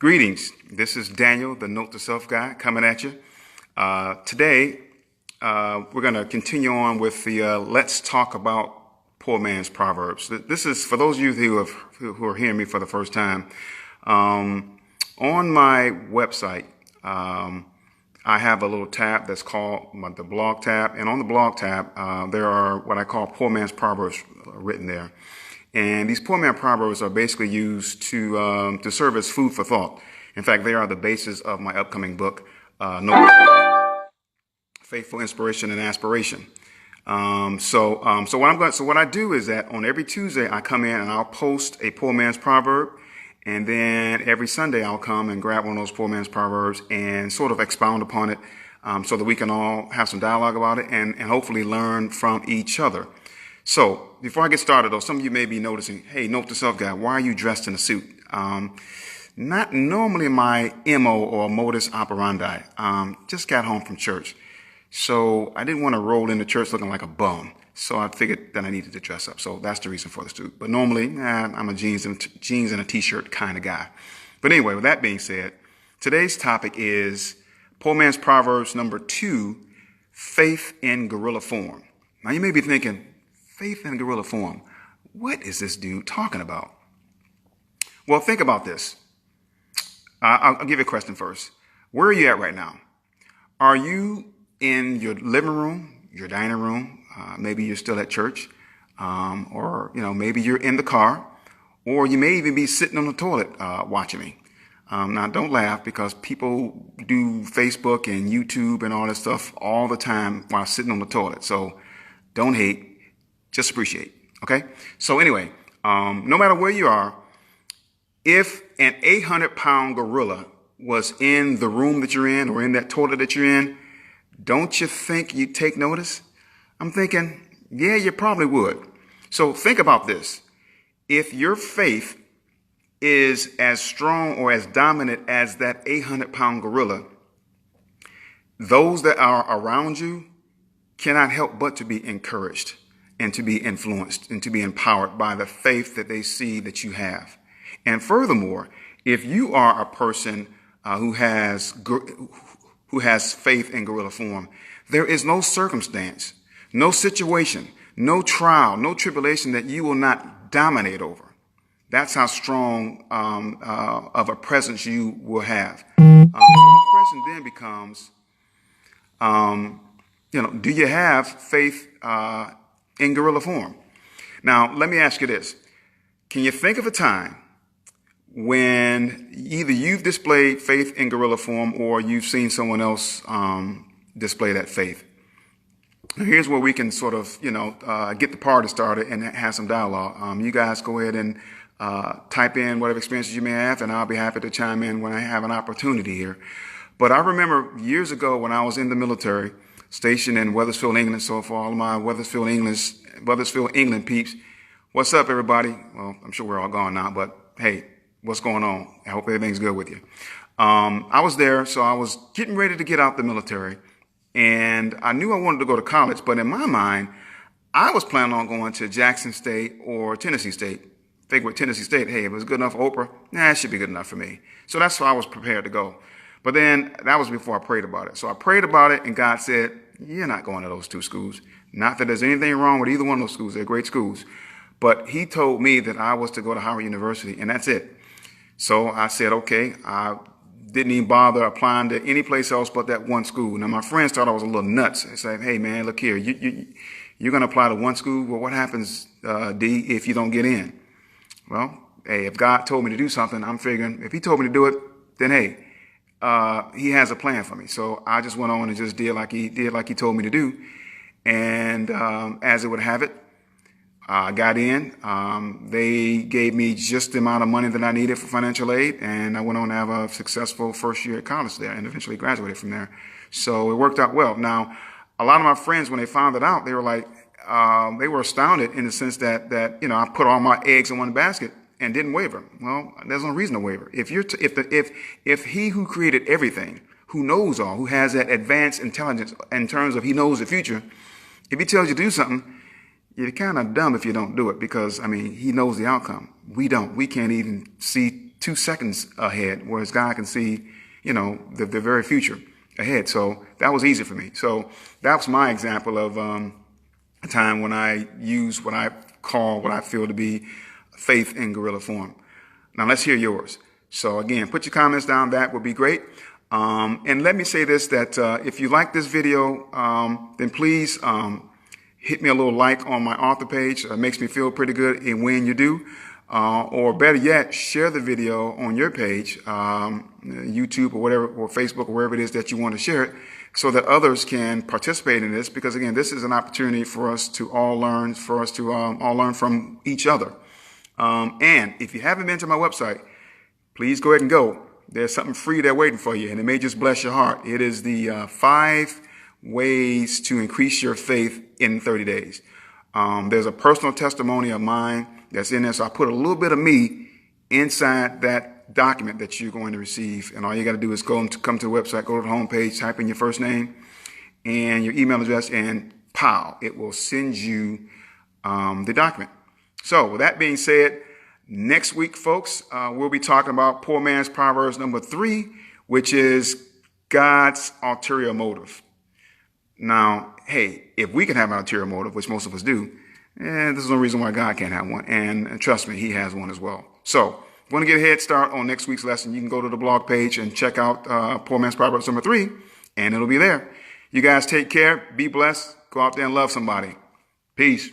Greetings. This is Daniel, the Note to Self guy, coming at you. Today, we're going to continue on with the Let's Talk About Poor Man's Proverbs. This is for those of you who are hearing me for the first time. On my website, I have a little tab that's called the blog tab. And on the blog tab, there are what I call Poor Man's Proverbs written there. And these poor man proverbs are basically used to serve as food for thought. In fact, they are the basis of my upcoming book, Faithful Inspiration and Aspiration. So what I do is that on every Tuesday I come in and I'll post a poor man's proverb, and then every Sunday I'll come and grab one of those poor man's proverbs and sort of expound upon it, so that we can all have some dialogue about it and hopefully learn from each other. So before I get started, though, some of you may be noticing, hey, Note to Self guy, why are you dressed in a suit? Not normally my MO or modus operandi. Just got home from church. So I didn't want to roll into church looking like a bum. So I figured that I needed to dress up. So that's the reason for the suit. But normally, I'm a jeans and a t-shirt kind of guy. But anyway, with that being said, today's topic is Poor Man's Proverbs number 2, Faith in Guerrilla Form. Now you may be thinking, faith in guerrilla form. What is this dude talking about? Well, think about this. I'll give you a question first. Where are you at right now? Are you in your living room, your dining room? Maybe you're still at church, or maybe you're in the car, or you may even be sitting on the toilet watching me. Now, don't laugh, because people do Facebook and YouTube and all this stuff all the time while sitting on the toilet. So don't hate. Just appreciate, okay? So anyway, no matter where you are, if an 800-pound gorilla was in the room that you're in or in that toilet that you're in, don't you think you'd take notice? I'm thinking, yeah, you probably would. So think about this. If your faith is as strong or as dominant as that 800-pound gorilla, those that are around you cannot help but to be encouraged and to be influenced and to be empowered by the faith that they see that you have. And furthermore, if you are a person who has faith in guerrilla form, there is no circumstance, no situation, no trial, no tribulation that you will not dominate over. That's how strong of a presence you will have. So the question then becomes, do you have faith in guerrilla form? Now, let me ask you this. Can you think of a time when either you've displayed faith in guerrilla form or you've seen someone else display that faith? Now, here's where we can sort of, get the party started and have some dialogue. You guys go ahead and type in whatever experiences you may have, and I'll be happy to chime in when I have an opportunity here. But I remember years ago when I was in the military, stationed in Wethersfield, England. So for all of my Wethersfield, England peeps, what's up, everybody? Well, I'm sure we're all gone now, but hey, what's going on? I hope everything's good with you. I was there, so I was getting ready to get out the military, and I knew I wanted to go to college, but in my mind, I was planning on going to Jackson State or Tennessee State. Think with Tennessee State, hey, if it was good enough for Oprah, it should be good enough for me. So that's why I was prepared to go. But then that was before I prayed about it. So I prayed about it, and God said, you're not going to those two schools. Not that there's anything wrong with either one of those schools. They're great schools. But he told me that I was to go to Howard University, and that's it. So I said, okay. I didn't even bother applying to any place else but that one school. Now, my friends thought I was a little nuts. They said, hey, man, look here. You're going to apply to one school? Well, what happens, D, if you don't get in? Well, hey, if God told me to do something, I'm figuring if he told me to do it, then hey, he has a plan for me. So I just went on and just did like he told me to do. And as it would have it, I got in. They gave me just the amount of money that I needed for financial aid, and I went on to have a successful first year at college there and eventually graduated from there. So it worked out well. Now, a lot of my friends, when they found it out, they were like, they were astounded in the sense that I put all my eggs in one basket and didn't waver. Well, there's no reason to waver. If he who created everything, who knows all, who has that advanced intelligence in terms of he knows the future, if he tells you to do something, you're kind of dumb if you don't do it, because, I mean, he knows the outcome. We don't. We can't even see 2 seconds ahead, whereas God can see, the very future ahead. So that was easy for me. So that was my example of a time when I use what I feel to be faith in guerrilla form. Now let's hear yours. So again, put your comments down. That would be great. And let me say this, that if you like this video, then please hit me a little like on my author page. It makes me feel pretty good when you do. Or better yet, share the video on your page, YouTube or whatever, or Facebook or wherever it is that you want to share it, so that others can participate in this. Because again, this is an opportunity for us to all learn, all learn from each other. And if you haven't been to my website, please go ahead and go. There's something free there waiting for you, and it may just bless your heart. It is the 5 ways to increase your faith in 30 days. There's a personal testimony of mine that's in there. So I put a little bit of me inside that document that you're going to receive. And all you got to do is come to the website, go to the homepage, type in your first name and your email address, and pow, it will send you the document. So with that being said, next week, folks, we'll be talking about poor man's Proverbs number 3, which is God's ulterior motive. Now, hey, if we can have an ulterior motive, which most of us do, there's no reason why God can't have one. And trust me, he has one as well. So if you want to get a head start on next week's lesson, you can go to the blog page and check out Poor Man's Proverbs number 3, and it'll be there. You guys take care. Be blessed. Go out there and love somebody. Peace.